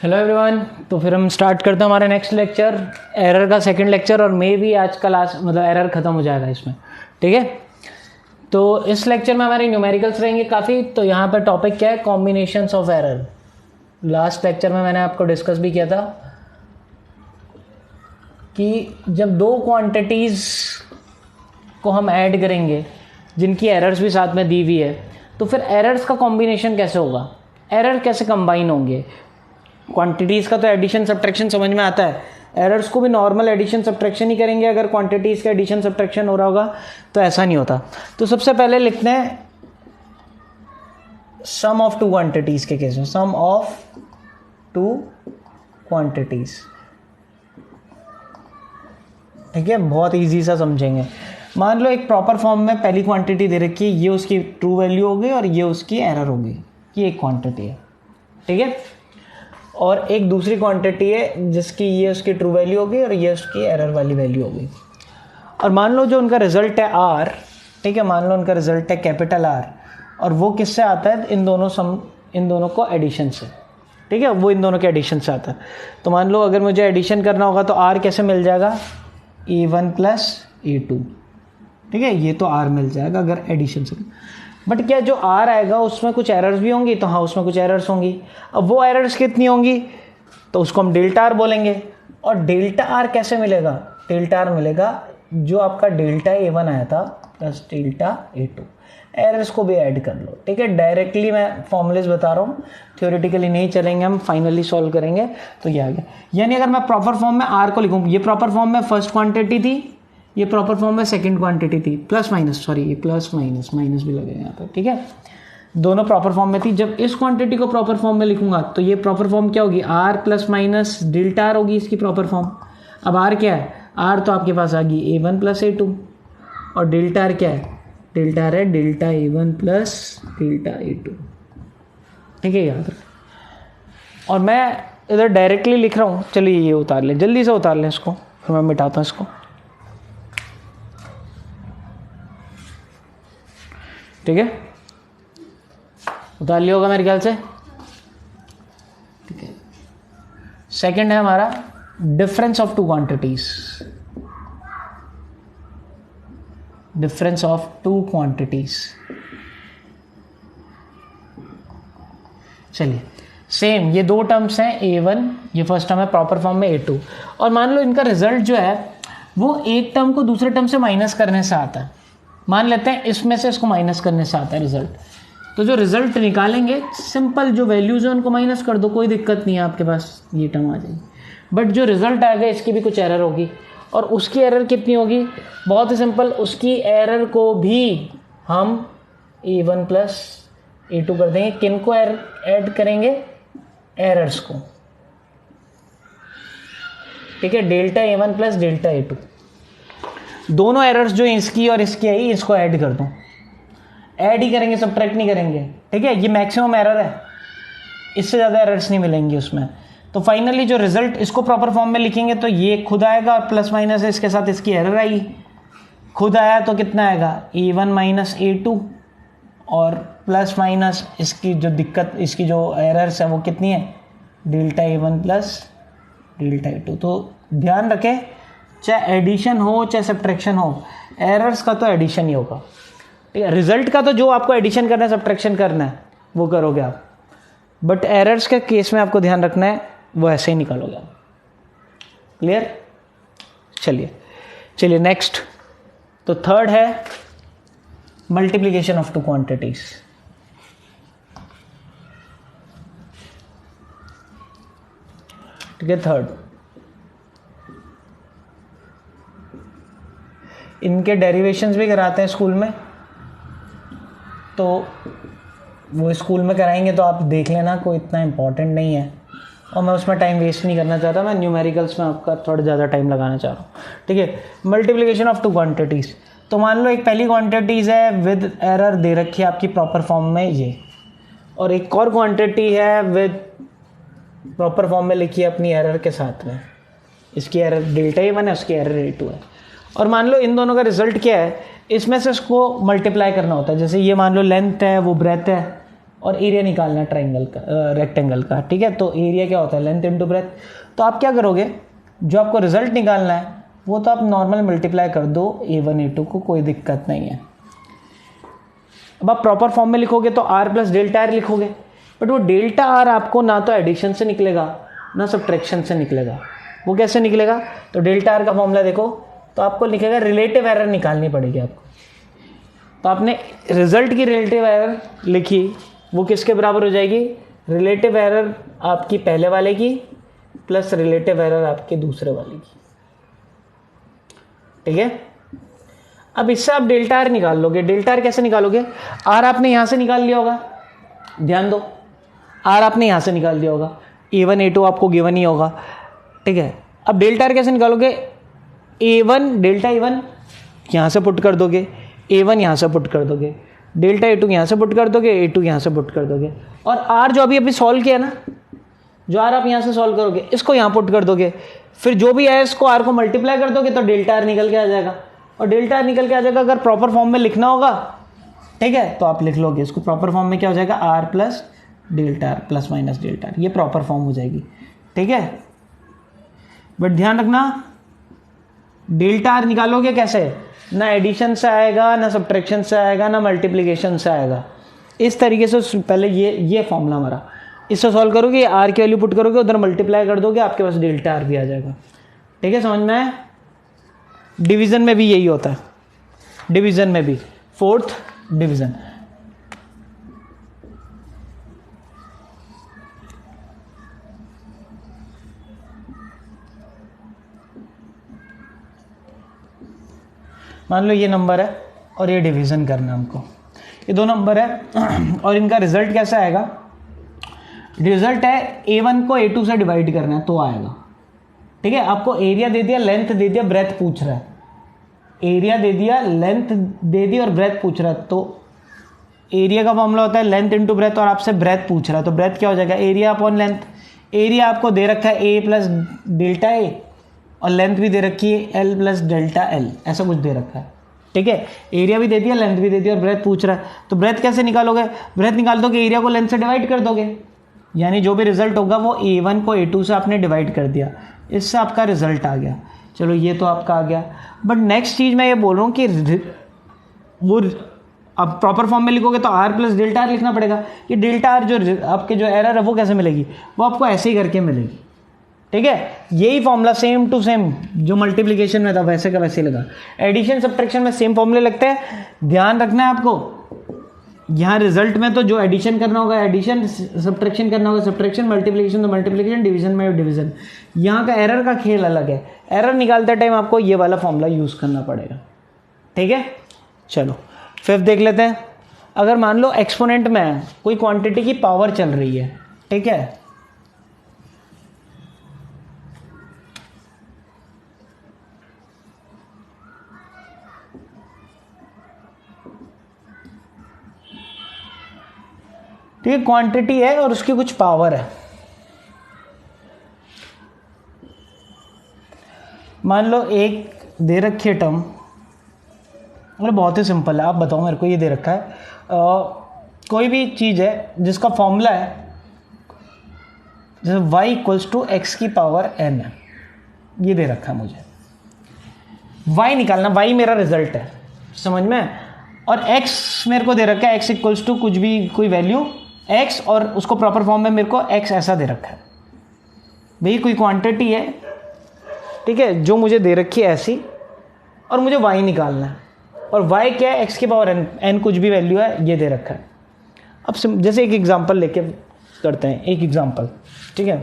Hello everyone. तो फिर हम स्टार्ट करते हैं हमारा नेक्स्ट लेक्चर, एरर का सेकंड लेक्चर, और मे भी आज का लास्ट मतलब एरर ख़त्म हो जाएगा इसमें। ठीक है, तो इस लेक्चर में हमारे न्यूमेरिकल्स रहेंगे काफ़ी। तो यहाँ पर टॉपिक क्या है, combinations of error. Last lecture में मैंने आपको डिस्कस भी किया था कि जब दो क्वांटिटीज़ को हम ऐड करेंगे जिनकी एरर्स भी साथ में दी हुई है, तो फिर एरर्स का कॉम्बिनेशन कैसे होगा, एरर कैसे कंबाइन होंगे। क्वांटिटीज़ का तो एडिशन सब्ट्रैक्शन समझ में आता है, एरर्स को भी नॉर्मल एडिशन सब्ट्रैक्शन ही करेंगे। अगर क्वांटिटीज़ का एडिशन सब्ट्रैक्शन हो रहा होगा तो ऐसा नहीं होता। तो सबसे पहले लिखते हैं सम ऑफ टू क्वांटिटीज़ के केस में, सम ऑफ टू क्वांटिटीज़। ठीक है, बहुत इजी सा समझेंगे। मान लो एक प्रॉपर फॉर्म में पहली क्वांटिटी दे रखी है, ये उसकी ट्रू वैल्यू होगी और ये उसकी एरर होगी, ये एक क्वांटिटी है। ठीक है, और एक दूसरी क्वांटिटी है जिसकी ये उसकी ट्रू वैल्यू होगी और ये उसकी एरर वाली वैल्यू होगी। और मान लो जो उनका रिजल्ट है आर, ठीक है, मान लो उनका रिजल्ट है कैपिटल आर, और वो किससे आता है, इन दोनों को एडिशन से। ठीक है, वो इन दोनों के एडिशन से आता है। तो मान लो अगर मुझे एडिशन करना होगा तो आर कैसे मिल जाएगा, A1 प्लस A2। ठीक है, ये तो आर मिल जाएगा अगर एडिशन से। बट क्या जो आर आएगा उसमें कुछ एरर्स भी होंगी, तो हाँ उसमें कुछ एरर्स होंगी। अब वो एरर्स कितनी होंगी, तो उसको हम डेल्टा आर बोलेंगे। और डेल्टा आर कैसे मिलेगा, डेल्टा आर मिलेगा जो आपका डेल्टा A1 आया था प्लस डेल्टा A2। एरर्स को भी ऐड कर लो। ठीक है, डायरेक्टली मैं फॉर्मूलेस बता रहा हूँ, थ्योरेटिकली नहीं चलेंगे, हम फाइनली सॉल्व करेंगे। तो ये आ गया। यानी अगर मैं प्रॉपर फॉर्म में आर को लिखूँ, ये प्रॉपर फॉर्म में फर्स्ट क्वांटिटी थी, ये प्रॉपर फॉर्म में सेकंड क्वांटिटी थी, प्लस माइनस, सॉरी ये प्लस माइनस भी लगेगा यहाँ पर। ठीक है, दोनों प्रॉपर फॉर्म में थी। जब इस क्वांटिटी को प्रॉपर फॉर्म में लिखूंगा तो ये प्रॉपर फॉर्म क्या होगी, R plus minus delta R होगी इसकी प्रॉपर फॉर्म। अब आर क्या है, आर तो आपके पास आ गई A1 प्लस A2, और डेल्टा आर क्या है, डेल्टा आर है delta A1 plus delta A2। ठीक है, याद रखें। और मैं इधर डायरेक्टली लिख रहा हूँ, चलिए ये उतार लें, जल्दी से उतार लें इसको, फिर मैं मिटाता हूँ इसको। ठीक है, उतार लिया होगा मेरे ख्याल से। ठीक है, सेकंड है हमारा difference of two quantities. Difference of two quantities, चलिए सेम, ये दो टर्म्स हैं A1, ये फर्स्ट टर्म है प्रॉपर फॉर्म में A2। और मान लो इनका रिजल्ट जो है वो एक टर्म को दूसरे टर्म से माइनस करने से आता है। मान लेते हैं इसमें से इसको माइनस करने से आता है रिजल्ट। तो जो रिजल्ट निकालेंगे, सिंपल जो वैल्यूज़ है उनको माइनस कर दो, कोई दिक्कत नहीं है, आपके पास ये टर्म आ जाएगी। बट जो रिजल्ट आएगा इसकी भी कुछ एरर होगी, और उसकी एरर कितनी होगी, बहुत ही सिंपल, उसकी एरर को भी हम A1 प्लस A2 कर देंगे। किन को ऐड करेंगे, एरर्स को। ठीक है, delta A1 plus delta A2, दोनों एरर्स जो इसकी और इसकी आई इसको ऐड कर दो। ऐड ही करेंगे, सब्ट्रैक्ट नहीं करेंगे। ठीक है, ये मैक्सिमम एरर है, इससे ज़्यादा एरर्स नहीं मिलेंगी उसमें। तो फाइनली जो रिजल्ट, इसको प्रॉपर फॉर्म में लिखेंगे तो ये खुद आएगा, और प्लस माइनस है इसके साथ इसकी एरर आएगी। खुद आया तो कितना आएगा, A1 माइनस A2, और प्लस माइनस इसकी जो दिक्कत, इसकी जो एरर्स है वो कितनी है, delta A1 plus delta A2। तो ध्यान रखें, चाहे एडिशन हो चाहे सब्ट्रैक्शन हो, एरर्स का तो एडिशन ही होगा। ठीक है, रिजल्ट का तो जो आपको एडिशन करना है सब्ट्रैक्शन करना है वो करोगे आप, बट एरर्स के केस में आपको ध्यान रखना है वो ऐसे ही निकालोगे आप। क्लियर, चलिए नेक्स्ट। तो थर्ड है मल्टीप्लिकेशन ऑफ टू क्वांटिटीज। ठीक है, थर्ड, इनके डेरिवेशंस भी कराते हैं स्कूल में, तो वो स्कूल में कराएंगे तो आप देख लेना, कोई इतना इम्पोर्टेंट नहीं है, और मैं उसमें टाइम वेस्ट नहीं करना चाहता, मैं न्यूमेरिकल्स में आपका थोड़ा ज़्यादा टाइम लगाना चाह रहा हूँ। ठीक है, मल्टीप्लिकेशन ऑफ टू क्वांटिटीज़। तो मान लो एक पहली क्वांटिटीज़ है विद एरर दे रखी है आपकी प्रॉपर फॉर्म में ये, और एक और क्वांटिटी है विद प्रॉपर फॉर्म में लिखी है अपनी एरर के साथ में, इसकी एरर डेल्टा A1 है, उसकी एरर A2 है। और मान लो इन दोनों का रिजल्ट क्या है, इसमें से इसको मल्टीप्लाई करना होता है। जैसे ये मान लो लेंथ है, वो ब्रेथ है, और एरिया निकालना है ट्राइंगल का, रेक्टेंगल का, ठीक है। तो एरिया क्या होता है, लेंथ इंटू ब्रेथ। तो आप क्या करोगे, जो आपको रिजल्ट निकालना है वो तो आप नॉर्मल मल्टीप्लाई कर दो A1 A2 को, कोई दिक्कत नहीं है। अब आप प्रॉपर फॉर्म में लिखोगे तो R प्लस डेल्टा आर लिखोगे, बट वो डेल्टा आर आपको ना तो एडिशन से निकलेगा ना सब्ट्रैक्शन से निकलेगा। वो कैसे निकलेगा, तो डेल्टा आर का फॉर्मूला देखो, तो आपको लिखेगा रिलेटिव एरर निकालनी पड़ेगी आपको। तो आपने रिजल्ट की रिलेटिव एरर लिखी, वो किसके बराबर हो जाएगी, रिलेटिव एरर आपकी पहले वाले की प्लस रिलेटिव एरर आपके दूसरे वाले की, ठीक है। अब इससे आप डेल्टा आर निकाल लोगे। डेल्टा आर कैसे निकालोगे, आर आपने यहां से निकाल लिया होगा, ध्यान दो, आर आपने यहां से निकाल दिया होगा, A1 A2 आपको गिवन ही होगा, ठीक है। अब डेल्टा आर कैसे निकालोगे, A1 डेल्टा A1 यहां से पुट कर दोगे, A1 यहां से पुट कर दोगे, डेल्टा A2 यहां से पुट कर दोगे, A2 यहां से पुट कर दोगे, और आर जो अभी सॉल्व किया ना, जो आर आप यहां से सॉल्व करोगे इसको यहां पुट कर दोगे, फिर जो भी है इसको आर को मल्टीप्लाई कर दोगे तो डेल्टा आर निकल के आ जाएगा। और डेल्टा आर निकल के आ जाएगा, अगर प्रॉपर फॉर्म में लिखना होगा, ठीक है, तो आप लिख लोगे इसको प्रॉपर फॉर्म में, क्या हो जाएगा, R plus delta R plus minus delta R, ये प्रॉपर फॉर्म हो जाएगी, ठीक है। बट ध्यान रखना, डेल्टा आर निकालोगे कैसे, ना एडिशन से आएगा, ना सब्ट्रैक्शन से आएगा, ना मल्टीप्लिकेशन से आएगा। इस तरीके से पहले ये फॉर्मूला हमारा, इससे सॉल्व करोगे, आर की वैल्यू पुट करोगे, उधर मल्टीप्लाई कर दोगे, आपके पास डेल्टा आर भी आ जाएगा, ठीक है। समझ में आया। डिवीजन में भी यही होता है, डिवीजन में भी, फोर्थ डिवीजन। मान लो ये नंबर है और ये डिवीजन करना है हमको, ये दो नंबर है और इनका रिजल्ट कैसा आएगा, रिजल्ट है A1 को A2 से डिवाइड करना है तो आएगा, ठीक है। आपको एरिया दे दिया, लेंथ दे दिया, ब्रेथ पूछ रहा है, एरिया दे दिया, लेंथ दे दी और ब्रेथ पूछ रहा है। तो एरिया का फॉर्मूला होता है लेंथ इंटू ब्रेथ, और आपसे ब्रेथ पूछ रहा है तो ब्रेथ क्या हो जाएगा, एरिया अपॉन लेंथ। एरिया आपको दे रखा है A प्लस डेल्टा A, और लेंथ भी दे रखी है L प्लस डेल्टा L, ऐसा कुछ दे रखा है, ठीक है। एरिया भी दे दिया, लेंथ भी दे दिया और ब्रेथ पूछ रहा है, तो ब्रेथ कैसे निकालोगे, ब्रेथ निकाल दोगे, एरिया को लेंथ से डिवाइड कर दोगे, यानी जो भी रिजल्ट होगा वो A1 को A2 से आपने डिवाइड कर दिया, इससे आपका रिजल्ट आ गया। चलो ये तो आपका आ गया, बट नेक्स्ट चीज़ मैं ये बोल रहा हूँ कि वो अब प्रॉपर फॉर्म में लिखोगे तो आर प्लस डेल्टा आर लिखना पड़ेगा। कि डेल्टा आर जो आपके जो एरर है वो कैसे मिलेगी, वो आपको ऐसे ही करके मिलेगी, ठीक है। यही फॉर्मूला सेम टू सेम जो मल्टीप्लिकेशन में था वैसे का वैसे लगा, एडिशन सब्ट्रैक्शन में सेम फॉर्मूले लगते हैं। ध्यान रखना है आपको, यहाँ रिजल्ट में तो जो एडिशन करना होगा एडिशन, सब्ट्रैक्शन करना होगा सब्ट्रैक्शन, मल्टीप्लिकेशन तो मल्टीप्लिकेशन, डिवीजन में डिवीजन। यहाँ का एरर का खेल अलग है, एरर निकालते टाइम आपको ये वाला फॉर्मूला यूज़ करना पड़ेगा, ठीक है। चलो फिफ्थ देख लेते हैं। अगर मान लो एक्सपोनेंट में कोई क्वांटिटी की पावर चल रही है, ठीक है, ठीक है, क्वांटिटी है और उसकी कुछ पावर है। मान लो एक दे रखी है टर्म, मतलब बहुत ही सिंपल है, आप बताओ मेरे को, ये दे रखा है कोई भी चीज़ है जिसका फॉर्मूला है जैसे y इक्वल्स टू एक्स की पावर n है, ये दे रखा है मुझे, y निकालना, y मेरा रिजल्ट है, समझ में। और x मेरे को दे रखा है x इक्वल्स टू कुछ भी, कोई वैल्यू x, और उसको प्रॉपर फॉर्म में मेरे को x ऐसा दे रखा है। भाई कोई क्वांटिटी है, ठीक है, जो मुझे दे रखी है ऐसी, और मुझे y निकालना है, और y क्या है, x की पावर n कुछ भी वैल्यू है, ये दे रखा है। अब जैसे एक एग्जांपल लेके करते हैं, एक एग्जांपल, ठीक है।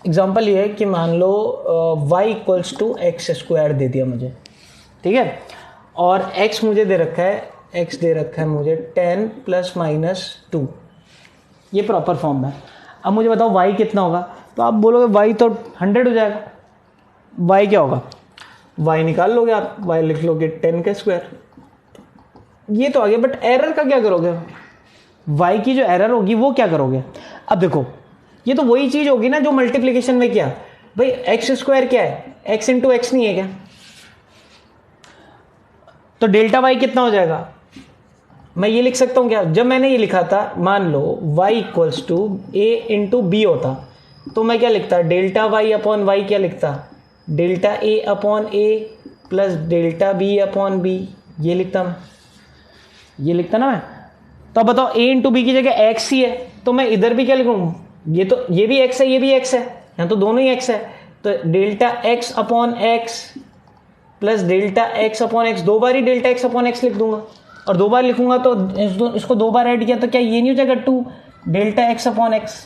एग्जांपल ये है कि मान लो y equals to x square दे दिया मुझे, ठीक है, और x मुझे दे रखा है, x दे रखा है मुझे 10 प्लस माइनस 2, ये प्रॉपर फॉर्म है। अब मुझे बताओ y कितना होगा, तो आप बोलोगे y तो 100 हो जाएगा, y क्या होगा, y निकाल लोगे आप, y लिख लोगे 10 का स्क्वायर, ये तो आ गया। बट एरर का क्या करोगे, y की जो एरर होगी वो क्या करोगे। अब देखो ये तो वही चीज़ होगी ना जो मल्टीप्लिकेशन में किया, भाई एक्स स्क्वायर क्या है, x इंटू एक्स नहीं है क्या, तो डेल्टा y कितना हो जाएगा, मैं ये लिख सकता हूँ क्या, जब मैंने ये लिखा था मान लो y equals to A into B होता, तो मैं क्या लिखता, डेल्टा वाई अपॉन वाई क्या लिखता, delta a upon a plus delta b upon b, ये लिखता मैं, ये लिखता ना मैं। तो अब बताओ a इंटू बी की जगह x ही है, तो मैं इधर भी क्या लिखूँ, ये तो ये भी x है ये भी x है, यहाँ तो दोनों ही x है, तो delta x upon x plus delta x upon x, दो बार ही डेल्टा x अपॉन x लिख दूंगा, और दो बार लिखूंगा तो इसको दो बार ऐड किया तो क्या ये नहीं हो जाएगा 2 डेल्टा x अपॉन x,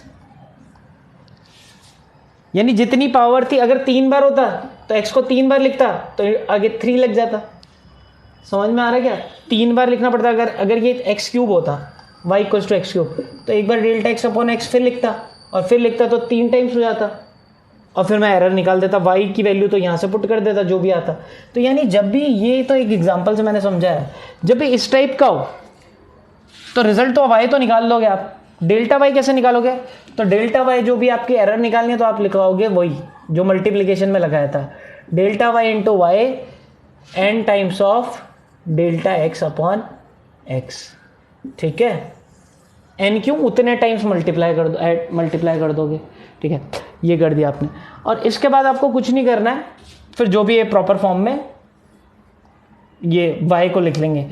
यानी जितनी पावर थी अगर 3 बार होता तो x को 3 बार लिखता तो आगे 3 लग जाता। समझ में आ रहा है क्या, 3 बार लिखना पड़ता, अगर ये x क्यूब होता y equals to X cube, तो एक बार डेल्टा x अपॉन x फिर लिखता और फिर लिखता तो 3 टाइम्स हो जाता, और फिर मैं एरर निकाल देता, y की वैल्यू तो यहाँ से पुट कर देता जो भी आता। तो यानी जब भी, ये तो एक एग्जांपल से मैंने समझा है, जब भी इस टाइप का हो तो रिजल्ट तो y तो निकाल लोगे आप, डेल्टा y कैसे निकालोगे, तो डेल्टा y जो भी आपकी एरर निकालनी है तो आप लिखवाओगे वही जो मल्टीप्लिकेशन में लगाया था, delta y into Y n times of delta x upon x, ठीक है, n क्यों, उतने टाइम्स मल्टीप्लाई कर दोगे, ठीक है, ये कर दिया आपने। और इसके बाद आपको कुछ नहीं करना है, फिर जो भी है प्रॉपर फॉर्म में ये y को लिख लेंगे,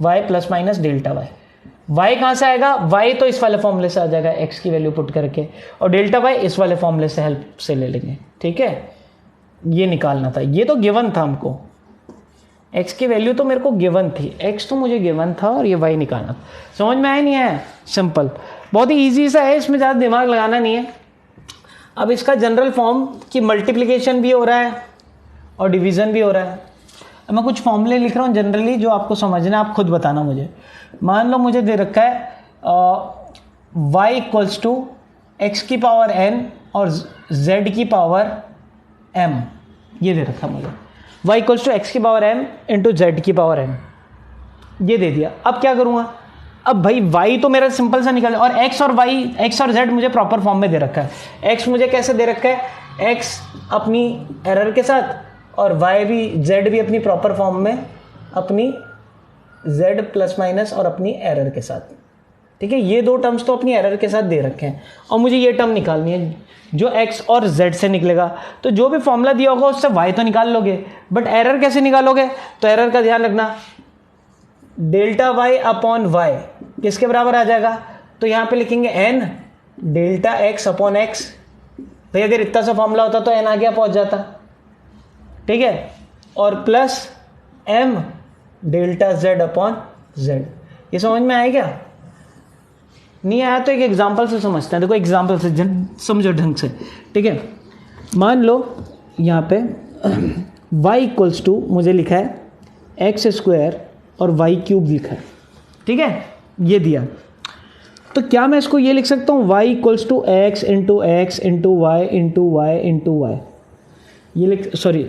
y plus minus delta y, y कहाँ से आएगा, y तो इस वाले फॉर्मूले से आ जाएगा x की वैल्यू पुट करके, और डेल्टा y इस वाले फॉर्मूले से हेल्प से ले लेंगे, ठीक है, ये निकालना था, ये तो गिवन था हमको, x की वैल्यू तो मेरे को गिवन थी, x तो मुझे गिवन था और ये y निकालना था। समझ में आया नहीं आया, सिंपल, बहुत ही ईजी सा है, इसमें ज़्यादा दिमाग लगाना नहीं है। अब इसका जनरल फॉर्म कि मल्टीप्लिकेशन भी हो रहा है और डिवीज़न भी हो रहा है। अब मैं कुछ फॉर्मूले लिख रहा हूँ जनरली जो आपको समझना है, आप खुद बताना मुझे। मान लो मुझे दे रखा है y इक्वल्स टू एक्स की पावर n और z की पावर m, ये दे रखा मुझे, y इक्वल्स टू एक्स की पावर m इंटू z की पावर m, ये दे दिया। अब क्या करूँगा, अब भाई y तो मेरा सिंपल सा निकल, और x और z मुझे प्रॉपर फॉर्म में दे रखा है। x मुझे कैसे दे रखा है, x अपनी एरर के साथ और y भी, z भी अपनी प्रॉपर फॉर्म में, अपनी z प्लस माइनस और अपनी एरर के साथ, ठीक है, ये दो टर्म्स तो अपनी एरर के साथ दे रखे हैं, और मुझे ये टर्म निकालनी है जो x और z से निकलेगा। तो जो भी फॉर्मूला दिया होगा उससे y तो निकाल लोगे, बट एरर कैसे निकालोगे, तो एरर का ध्यान रखना, डेल्टा y अपॉन y किसके बराबर आ जाएगा, तो यहाँ पे लिखेंगे n delta x upon x, भाई अगर इतना सा फॉर्मूला होता तो n आ गया पहुँच जाता, ठीक है, और plus m delta z upon z। ये समझ में आया क्या, नहीं आया तो एक एग्जांपल से समझते हैं, देखो एग्जांपल से समझो ढंग से, ठीक है। मान लो यहाँ पे y इक्वल्स टू मुझे लिखा है एक्स स्क्वायर और y क्यूब लिखा है, ठीक है, ये दिया, तो क्या मैं इसको ये लिख सकता हूँ y equals to X into X into Y into Y into Y, ये लिख, सॉरी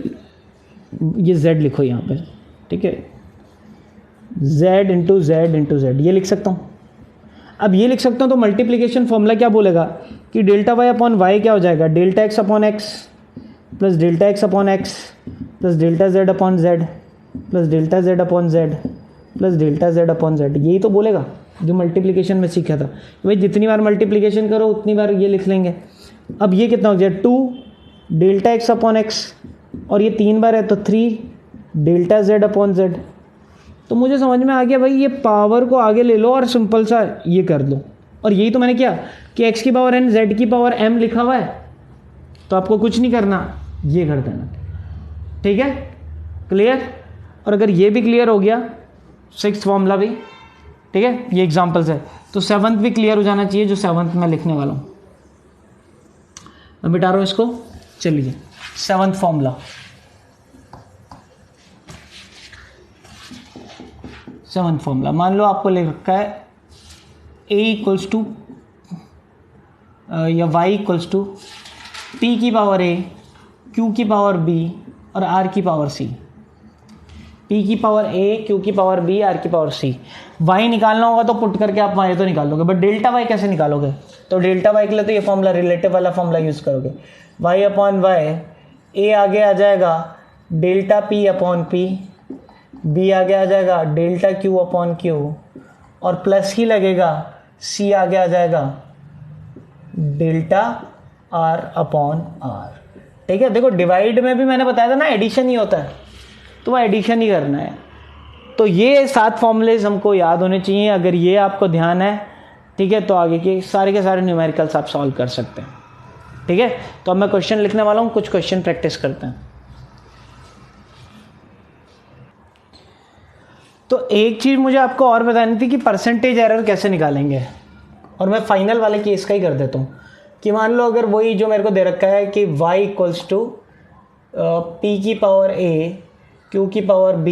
ये z लिखो यहाँ पे, ठीक है, z into Z into Z, ये लिख सकता हूँ। अब ये लिख सकता हूँ तो मल्टीप्लिकेशन फॉर्मूला क्या बोलेगा कि डेल्टा वाई अपॉन वाई क्या हो जाएगा, delta x upon x plus delta x upon x plus delta Z upon Z plus delta Z upon Z plus delta Z upon Z, यही तो बोलेगा जो मल्टीप्लिकेशन में सीखा था। भाई जितनी बार मल्टीप्लिकेशन करो उतनी बार ये लिख लेंगे। अब ये कितना हो जाए 2 डेल्टा एक्स अपॉन एक्स, और ये 3 बार है तो 3 डेल्टा जेड अपॉन जेड। तो मुझे समझ में आ गया भाई, ये पावर को आगे ले लो और सिंपल सा ये कर दो, और यही तो मैंने किया कि x की पावर n z की पावर m लिखा हुआ है, तो आपको कुछ नहीं करना, ये कर देना, ठीक है, क्लियर। और अगर ये भी क्लियर हो गया, 6th फॉर्मूला भी, ठीक है, ये एग्जांपल्स है, तो 7th भी क्लियर हो जाना चाहिए जो 7th में लिखने वाला हूँ। मैं मिटा रहा हूँ इसको, चलिए 7th फॉर्मूला, 7th फॉर्मूला मान लो आपको ले रखा है a इक्वल्स टू या y इक्वल्स टू p की पावर a, q की पावर b और r की पावर c। p की पावर a, q की पावर b, r की पावर c। y निकालना होगा तो पुट करके आप y तो निकाल लोगे, बट डेल्टा y कैसे निकालोगे, तो डेल्टा y के लिए तो ये फॉर्मूला, रिलेटिव वाला फॉर्मूला यूज़ करोगे, y अपॉन y, a आगे आ जाएगा delta p upon p, b आगे आ जाएगा डेल्टा q अपॉन q, और प्लस ही लगेगा, सी आगे आ जाएगा डेल्टा आर अपॉन आर। ठीक है, देखो डिवाइड में भी मैंने बताया था ना एडिशन ही होता है, तो वह एडिशन ही करना है। तो ये 7 फॉर्मूलेज हमको याद होने चाहिए। अगर ये आपको ध्यान है, ठीक है, तो आगे के सारे न्यूमेरिकल्स आप सॉल्व कर सकते हैं। ठीक है, तो अब मैं क्वेश्चन लिखने वाला हूँ, कुछ क्वेश्चन प्रैक्टिस करते हैं। तो एक चीज़ मुझे आपको और बतानी थी कि परसेंटेज एरर कैसे निकालेंगे, और मैं फाइनल वाले केस का ही कर देता हूँ कि मान लो अगर वही जो मेरे को दे रखा है कि y इक्वल्स टू पी की पावर a, q की पावर b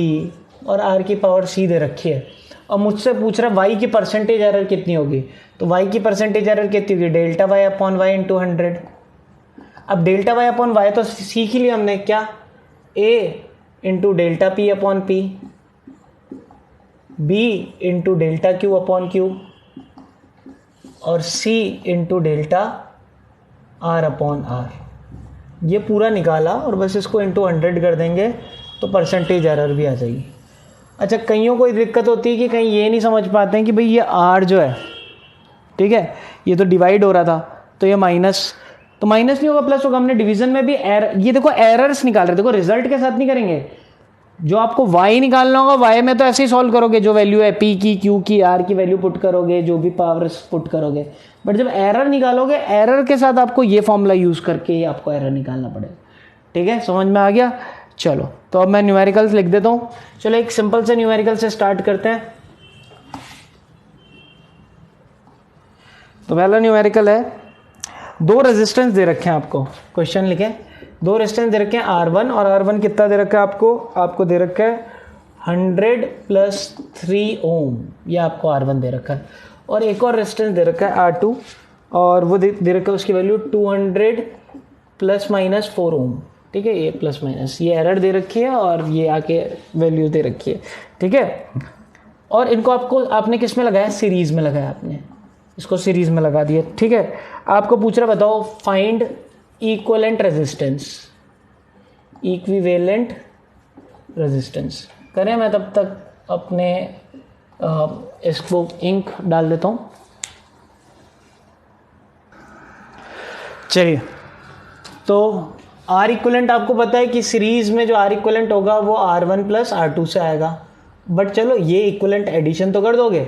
और r की पावर c दे रखी है, और मुझसे पूछ रहा है y की परसेंटेज एरर कितनी होगी। तो y की परसेंटेज एरर कितनी होगी, delta y upon Y into 100। अब डेल्टा y अपॉन वाई तो सीख ही लिया हमने, क्या, a into delta p upon p, b into delta q upon q और c into delta r upon r। ये पूरा निकाला और बस इसको इंटू 100 कर देंगे तो परसेंटेज एरर भी आ जाएगी। अच्छा, कईयों को दिक्कत होती है कि कहीं ये नहीं समझ पाते हैं कि भाई ये r जो है, ठीक है, ये तो डिवाइड हो रहा था, तो ये माइनस, तो माइनस नहीं होगा प्लस होगा। हमने डिवीजन में भी एरर, ये देखो एरर्स निकाल रहे, देखो रिजल्ट के साथ नहीं करेंगे। जो आपको y निकालना होगा y में तो ऐसे ही सॉल्व करोगे, जो वैल्यू है p की, q की, r की वैल्यू पुट करोगे, जो भी पावर्स पुट करोगे। बट जब एरर निकालोगे, एरर के साथ आपको ये फॉर्मूला यूज करके ही आपको एरर निकालना पड़ेगा। ठीक है, समझ में आ गया। चलो, तो अब मैं न्यूमेरिकल्स लिख देता हूँ। चलो एक सिंपल से न्यूमेरिकल से स्टार्ट करते हैं। तो पहला न्यूमेरिकल है, 2 रेजिस्टेंस दे रखे हैं आपको, क्वेश्चन लिखे, 2 रेजिस्टेंस दे रखे हैं R1, और R1 कितना दे रखा है आपको दे रखा है 100 प्लस 3 ओम, ये आपको R1 दे रखा है। और एक और रेजिस्टेंस दे रखा है R2, और वो दे रखा है उसकी वैल्यू 200 प्लस माइनस 4 ओम। ठीक है, ये प्लस माइनस, ये एरर दे रखी है और ये आके वैल्यू दे रखी है। ठीक है, और इनको आपने किस में लगाया, सीरीज में लगाया, आपने इसको सीरीज में लगा दिया। ठीक है, आपको पूछ रहा, बताओ find equivalent resistance, equivalent resistance करें। मैं तब तक अपने इसको इंक डाल देता हूँ। चलिए, तो आर इक्विवेलेंट आपको पता है कि सीरीज में जो आर इक्विवेलेंट होगा वो R1 प्लस R2 से आएगा। बट चलो, ये इक्विवेलेंट एडिशन तो कर दोगे,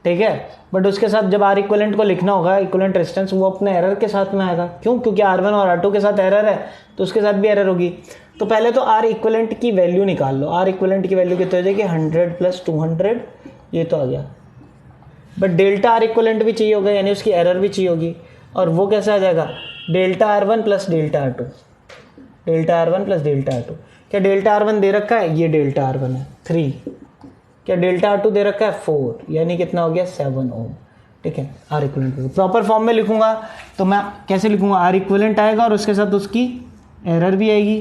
ठीक है, बट उसके साथ जब आर इक्विवेलेंट को लिखना होगा, इक्विवेलेंट रेजिस्टेंस, वो अपने एरर के साथ में आएगा। क्यों? क्योंकि R1 और R2 के साथ एरर है, तो उसके साथ भी एरर होगी। तो पहले तो आर इक्विवेलेंट की वैल्यू निकाल लो। आर इक्विवेलेंट की वैल्यू कितनी हो जाएगी, 100 प्लस 200, ये तो आ गया। बट डेल्टा आर इक्विवेलेंट भी चाहिए होगा, यानी उसकी एरर भी चाहिए होगी, और वो कैसे आ जाएगा, delta R1 plus delta R2, delta R1 plus delta R2। क्या डेल्टा R1 दे रखा है, ये डेल्टा R1 है 3, क्या डेल्टा R2 दे रखा है 4, यानी कितना हो गया 7 ओम। ठीक है, आर इक्विवेलेंट प्रॉपर फॉर्म में लिखूंगा तो मैं कैसे लिखूंगा, आर इक्विवेलेंट आएगा और उसके साथ उसकी एरर भी आएगी।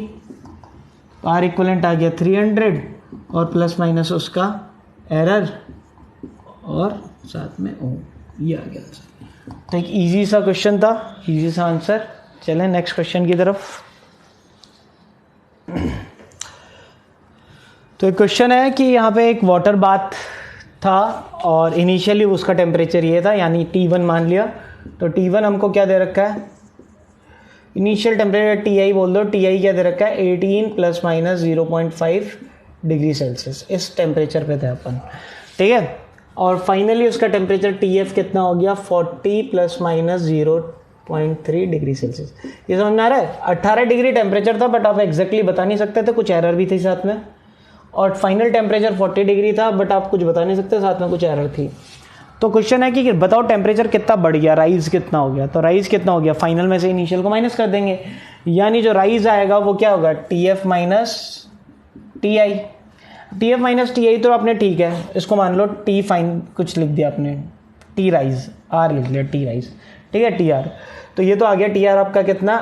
तो आर इक्विवेलेंट आ गया 300 और प्लस माइनस उसका एरर और साथ में ओम, ये आ गया। तो एक इजी सा क्वेश्चन था, इजी सा आंसर। चलें नेक्स्ट क्वेश्चन की तरफ। तो एक क्वेश्चन है कि यहाँ पे एक वाटर बाथ था और इनिशियली उसका टेम्परेचर ये था, यानी T1 मान लिया। तो T1 हमको क्या दे रखा है, इनिशियल टेम्परेचर TI बोल दो। TI क्या दे रखा है, 18 प्लस माइनस 0.5 डिग्री सेल्सियस, इस टेम्परेचर पे थे अपन। ठीक है, और फाइनली उसका टेम्परेचर TF कितना हो गया, 40 प्लस माइनस 0.3 डिग्री सेल्सियस। ये समझ में आ रहा है, 18 डिग्री टेम्परेचर था, बट आप एग्जैक्टली बता नहीं सकते थे, कुछ एरर भी थी साथ में। और फाइनल टेम्परेचर 40 डिग्री था, बट आप कुछ बता नहीं सकते, साथ में कुछ एरर थी। तो क्वेश्चन है कि बताओ टेम्परेचर कितना बढ़ गया, राइज कितना हो गया। तो राइज कितना हो गया, फाइनल में से इनिशियल को माइनस कर देंगे, यानी जो राइज आएगा वो क्या होगा, TF minus TI। TF minus TI तो आपने, ठीक है, इसको मान लो T फाइन कुछ लिख दिया आपने, T राइज, R लिख लिया, T राइज, ठीक है, TR। तो ये तो आ गया TR आपका कितना,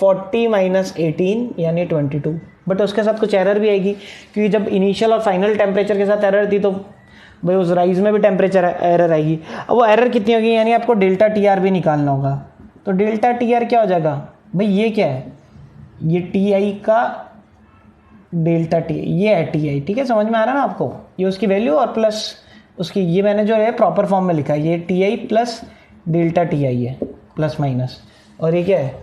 40 माइनस 18 यानी 22। बट उसके साथ कुछ एरर भी आएगी, क्योंकि जब इनिशियल और फाइनल टेम्परेचर के साथ एरर थी तो भाई उस राइज में भी टेम्परेचर एरर आएगी। अब वो एरर कितनी होगी, यानी आपको डेल्टा TR भी निकालना होगा। तो डेल्टा TR क्या हो जाएगा भाई, ये क्या है, ये TI का डेल्टा TI, ये है TI। ठीक है, समझ में आ रहा है ना आपको, ये उसकी वैल्यू और प्लस उसकी ये मैंने जो है प्रॉपर फॉर्म में लिखा है, ये T I plus delta T I है प्लस माइनस, और ये क्या है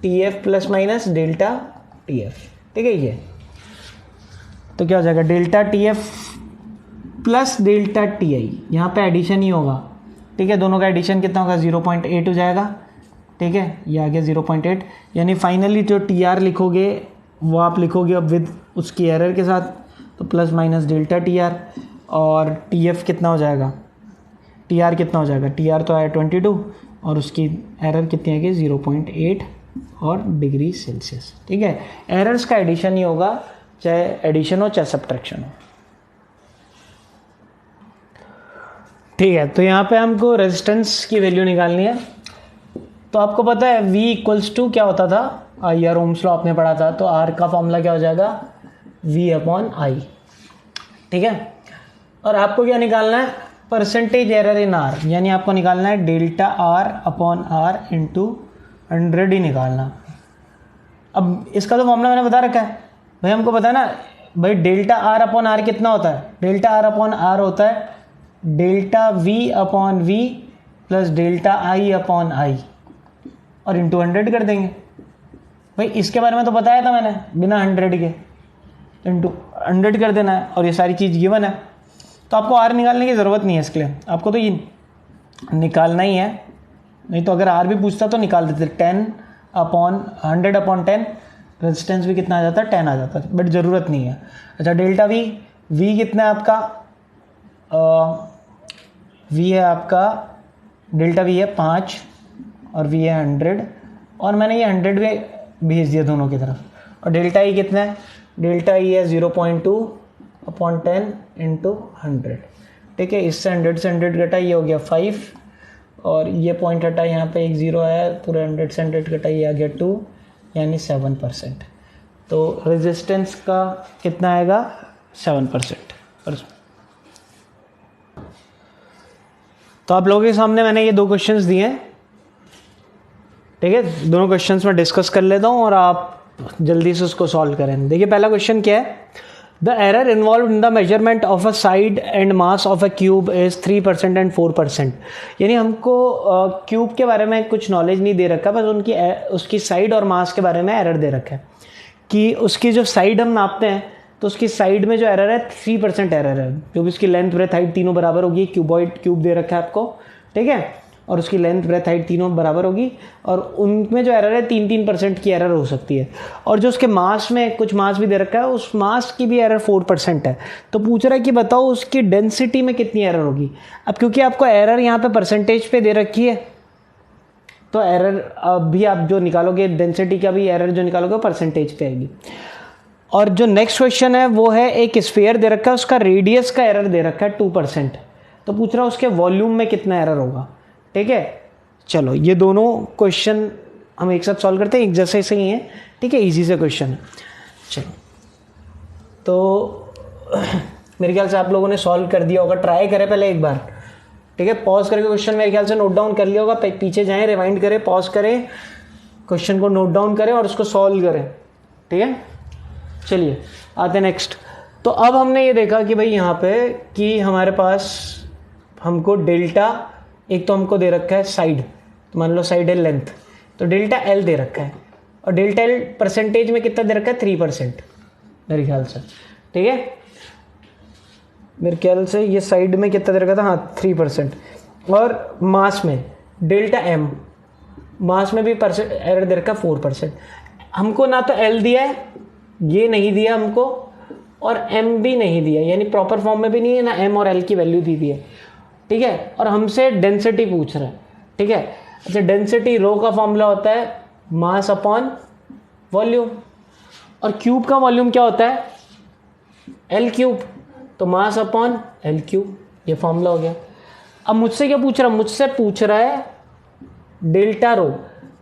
T F plus minus delta T F, ठीक है। ये तो क्या हो जाएगा delta T F plus delta T I, यहाँ पे एडिशन ही होगा, ठीक है। दोनों का एडिशन कितना होगा 0.8 हो जाएगा, ठीक है। ये आ गया 0.8, यानी फाइनली जो टी आर लिखोगे वो आप लिखोगे अब विद उसकी एरर के साथ, तो plus minus delta T R, और टी एफ कितना हो जाएगा, टी आर कितना हो जाएगा, टी आर तो आया 22 और उसकी एरर कितनी आएगी 0.8 और डिग्री सेल्सियस, ठीक है। एरर्स का एडिशन ही होगा, चाहे एडिशन हो चाहे सब्ट्रैक्शन हो, ठीक है। तो यहाँ पे हमको रेजिस्टेंस की वैल्यू निकालनी है। तो आपको पता है V इक्वल्स टू क्या होता था, यार ओम्स लॉ आपने पढ़ा था, तो R का फॉर्मूला क्या हो जाएगा V अपॉन I, ठीक है। और आपको क्या निकालना है परसेंटेज एरर इन R, यानी आपको निकालना है delta R upon R into 100 ही निकालना। अब इसका तो फॉर्मूला मैंने बता रखा है भाई, हमको पता है ना भाई डेल्टा R अपॉन R कितना होता है, डेल्टा R अपॉन R होता है delta V upon V plus delta I upon I, और इंटू 100 कर देंगे। भाई इसके बारे में तो बताया था मैंने, बिना 100 के इंटू 100 कर देना है, और ये सारी चीज़ गिवन है, तो आपको R निकालने की ज़रूरत नहीं है इसके लिए, आपको तो ये निकालना ही है, नहीं तो अगर R भी पूछता तो निकाल देते 10 अपॉन 100 अपॉन 10, रेजिस्टेंस भी कितना आ जाता है 10 आ जाता है, बट ज़रूरत नहीं है। अच्छा डेल्टा V कितना है आपका, V है आपका डेल्टा V है 5 और V है 100, और मैंने ये 100 भी भेज दिया दोनों की तरफ, और डेल्टा E कितना है, डेल्टा E है 0.2 अपॉन 10 इंटू 100, ठीक है। इससे 100 से 100 घटा, ये हो गया 5, और ये पॉइंट हटा, यहाँ पे एक 0 आया, पूरे 100 से 100 घटा, ये आ गया 2, यानी 7%। तो रेजिस्टेंस का कितना आएगा 7%। तो आप लोगों के सामने मैंने ये 2 क्वेश्चंस दिए हैं, ठीक है। दोनों क्वेश्चंस में डिस्कस कर लेता हूँ और आप जल्दी से उसको सॉल्व करें। देखिए पहला क्वेश्चन क्या है, the error involve in the measurement of a side and mass of a cube is 3% and 4%। यानी हमको क्यूब के बारे में कुछ नॉलेज नहीं दे रखा, बस उसकी साइड और मास के बारे में एरर दे रखा है कि उसकी जो साइड हम नापते हैं तो उसकी साइड में जो एरर है 3% एरर है, क्योंकि उसकी लेंथ ब्रेथ हाइट तीनों बराबर होगी, क्यूब दे रखा है आपको, ठीक है, और उसकी लेंथ ब्रेथ हाइट तीनों बराबर होगी, और उनमें जो एरर है 3% की एरर हो सकती है। और जो उसके मास में कुछ मास भी दे रखा है, उस मास की भी एरर 4% है। तो पूछ रहा है कि बताओ उसकी डेंसिटी में कितनी एरर होगी। अब क्योंकि आपको एरर यहाँ पे परसेंटेज पे दे रखी है, तो एरर भी आप जो निकालोगे डेंसिटी का भी एरर जो निकालोगे परसेंटेज पे आएगी। और जो नेक्स्ट क्वेश्चन है वो है एक स्फीयर दे रखा है, उसका रेडियस का एरर दे रखा है 2%, तो पूछ रहा है उसके वॉल्यूम में कितना एरर होगा, ठीक है। चलो ये दोनों क्वेश्चन हम एक साथ सॉल्व करते हैं, एक जैसे से ही हैं, ठीक है, इजी से क्वेश्चन है। चलो तो मेरे ख्याल से आप लोगों ने सॉल्व कर दिया होगा, ट्राई करें पहले एक बार, ठीक है। पॉज करके क्वेश्चन मेरे ख्याल से नोट डाउन कर लिया होगा, पीछे जाएं, रिवाइंड करें, पॉज करें, क्वेश्चन को नोट डाउन करें और उसको सॉल्व करें, ठीक है। चलिए आते हैं नेक्स्ट। तो अब हमने ये देखा कि भाई यहाँ पे कि हमारे पास हमको डेल्टा, एक तो हमको दे रखा है साइड, तो मान लो साइड है लेंथ, तो डेल्टा एल दे रखा है, और डेल्टा एल परसेंटेज में कितना दे रखा है 3% मेरे ख्याल से, ठीक है। मेरे ख्याल से ये साइड में कितना दे रखा था, हाँ 3%, और मास में डेल्टा एम, मास में भी एरर दे रखा 4%। हमको ना तो एल दिया है, ये नहीं दिया हमको, और एम भी नहीं दिया, यानी प्रॉपर फॉर्म में भी नहीं है, ना एम और एल की वैल्यू दी दी है, ठीक है। और हमसे डेंसिटी पूछ रहा है, ठीक है। अच्छा डेंसिटी रो का फॉर्मूला होता है मास अपॉन वॉल्यूम, और क्यूब का वॉल्यूम क्या होता है एल क्यूब, तो मास अपॉन एल क्यूब, ये फॉर्मूला हो गया। अब मुझसे क्या पूछ रहा है, मुझसे पूछ रहा है डेल्टा रो।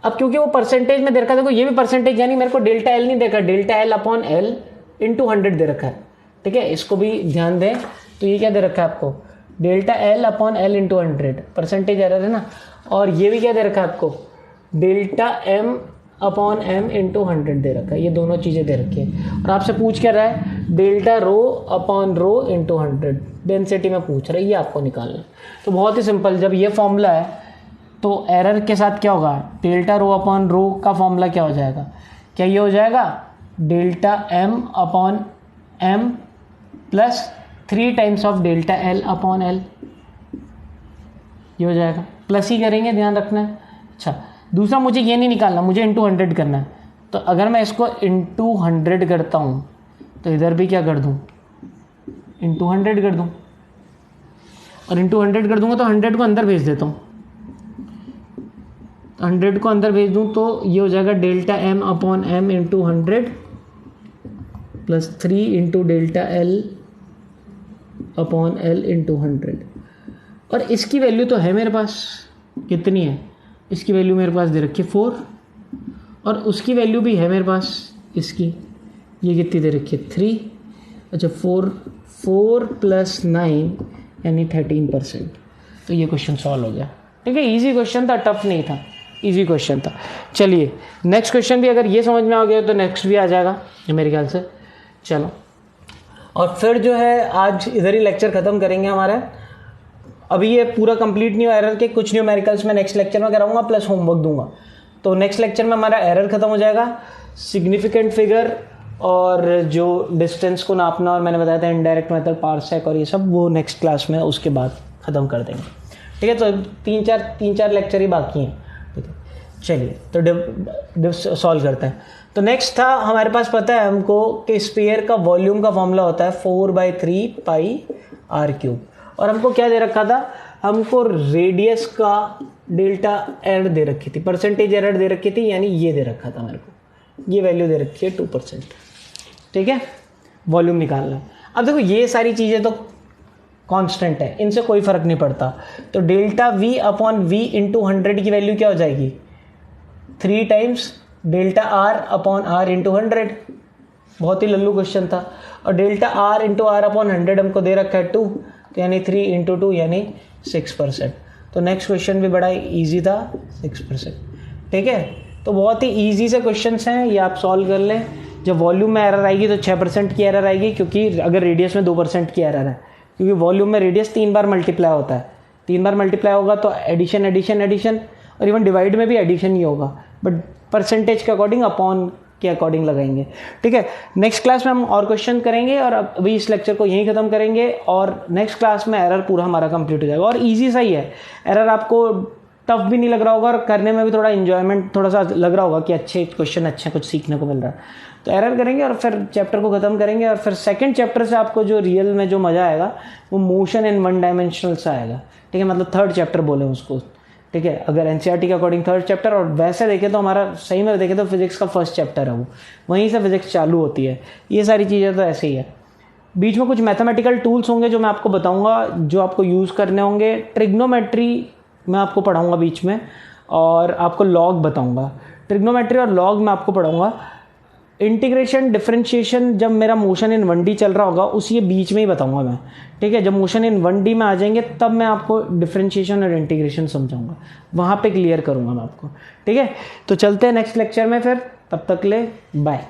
अब क्योंकि वो परसेंटेज में दे रखा है, देखो ये भी परसेंटेज, यानी मेरे को डेल्टा एल नहीं देखा, delta L upon L into 100 दे रखा है, ठीक है। इसको भी ध्यान दें, तो ये क्या दे रखा है आपको, delta L upon L into 100, percentage error है ना। और ये भी क्या दे रखा है आपको, delta M upon M into 100 दे रखा है, ये दोनों चीज़ें दे रखी है। और आपसे पूछ क्या रहा है, delta rho upon rho into 100 density में पूछ रहा है, ये आपको निकालना है। तो बहुत ही सिंपल, जब ये फॉर्मूला है तो एरर के साथ क्या होगा, डेल्टा रो अपॉन रो का फॉर्मूला क्या हो जाएगा, क्या ये हो जाएगा delta M upon M plus 3 times of delta L upon L, ये हो जाएगा। प्लस ही करेंगे, ध्यान रखना है। अच्छा, दूसरा मुझे ये नहीं निकालना, मुझे इंटू 100 करना है। तो अगर मैं इसको इंटू 100 करता हूँ तो इधर भी क्या कर दूँ, इंटू 100 कर दूँ, और इंटू 100 कर दूँगा तो 100 को अंदर भेज देता हूँ, 100 को अंदर भेज दूँ तो ये हो जाएगा delta M upon M into 100 plus 3 into delta L upon L into 100। और इसकी वैल्यू तो है मेरे पास, कितनी है, इसकी वैल्यू मेरे पास दे रखी है 4, और उसकी वैल्यू भी है मेरे पास इसकी, ये कितनी दे रखी है 3। अच्छा, 4 प्लस 9 यानी 13%। तो ये क्वेश्चन सॉल्व हो गया। ठीक है, इजी क्वेश्चन था, टफ नहीं था, इजी क्वेश्चन था। चलिए नेक्स्ट क्वेश्चन भी अगर ये समझ में आ गया तो नेक्स्ट भी आ जाएगा मेरे ख्याल से। चलो, और फिर जो है आज इधर ही लेक्चर ख़त्म करेंगे हमारा। अभी ये पूरा कंप्लीट नहीं हुआ एरर के, कुछ न्यूमेरिकल्स में नेक्स्ट लेक्चर में कराऊंगा प्लस होमवर्क दूंगा। तो नेक्स्ट लेक्चर में हमारा एरर खत्म हो जाएगा, सिग्निफिकेंट फिगर और जो डिस्टेंस को नापना, और मैंने बताया था इनडायरेक्ट मेथड, पार्सेक और ये सब, वो नेक्स्ट क्लास में उसके बाद ख़त्म कर देंगे। ठीक है, तो तीन चार लेक्चर ही बाकी हैं। ठीक है, चलिए तो सॉल्व करते हैं। तो नेक्स्ट था हमारे पास, पता है हमको कि स्फीयर का वॉल्यूम का फॉर्मूला होता है 4/3 पाई r³, और हमको क्या दे रखा था, हमको रेडियस का डेल्टा एरर दे रखी थी, परसेंटेज एरर दे रखी थी, यानी ये दे रखा था मेरे को, ये वैल्यू दे रखी है 2%। ठीक है, वॉल्यूम निकालना। अब देखो ये सारी चीज़ें तो कांस्टेंट है, इनसे कोई फ़र्क नहीं पड़ता। तो delta v upon v into 100 की वैल्यू क्या हो जाएगी, 3 times delta r upon r into 100। बहुत ही लल्लू क्वेश्चन था। और delta r into r upon 100 हमको दे रखा है 2, तो यानी 3 इंटू 2 यानी 6%। तो नेक्स्ट क्वेश्चन भी बड़ा ईजी था, 6%। ठीक है, तो बहुत ही ईजी से क्वेश्चंस हैं, ये आप सॉल्व कर लें। जब वॉल्यूम में एरर आएगी तो 6% की एरर आएगी, क्योंकि अगर रेडियस में 2% की एरर है, क्योंकि वॉल्यूम में रेडियस 3 बार मल्टीप्लाई होता है, 3 बार मल्टीप्लाई होगा तो एडिशन एडिशन एडिशन, और इवन डिवाइड में भी एडिशन ही होगा, बट परसेंटेज के अकॉर्डिंग अपॉन के अकॉर्डिंग लगाएंगे। ठीक है, नेक्स्ट क्लास में हम और क्वेश्चन करेंगे, और अभी इस लेक्चर को यहीं ख़त्म करेंगे, और नेक्स्ट क्लास में एरर पूरा हमारा कंप्लीट हो जाएगा। और इजी सा ही है एरर, आपको टफ भी नहीं लग रहा होगा, और करने में भी थोड़ा इन्जॉयमेंट थोड़ा सा लग रहा होगा कि अच्छे क्वेश्चन, अच्छे कुछ सीखने को मिल रहा है। तो एरर करेंगे और फिर चैप्टर को ख़त्म करेंगे, और फिर सेकंड चैप्टर से आपको जो रियल में जो मज़ा आएगा वो मोशन इन 1 डायमेंशनल से आएगा। ठीक है, मतलब थर्ड चैप्टर बोले उसको। ठीक है, अगर एनसीईआरटी के अकॉर्डिंग थर्ड चैप्टर, और वैसे देखें तो हमारा सही में देखें तो फिजिक्स का फर्स्ट चैप्टर है वो, वहीं से फिजिक्स चालू होती है। ये सारी चीज़ें तो ऐसे ही है। बीच में कुछ मैथमेटिकल टूल्स होंगे जो मैं आपको बताऊंगा, जो आपको यूज़ करने होंगे। ट्रिग्नोमेट्री मैं आपको पढ़ाऊंगा बीच में, और आपको लॉग बताऊंगा। ट्रिग्नोमेट्री और लॉग मैं आपको पढ़ाऊंगा। इंटीग्रेशन डिफरेंशिएशन जब मेरा मोशन इन 1D चल रहा होगा उसी बीच में ही बताऊंगा मैं। ठीक है, जब मोशन इन 1D में आ जाएंगे तब मैं आपको डिफरेंशिएशन और इंटीग्रेशन समझाऊंगा, वहाँ पे क्लियर करूँगा मैं आपको। ठीक है, तो चलते हैं नेक्स्ट लेक्चर में फिर, तब तक ले बाय।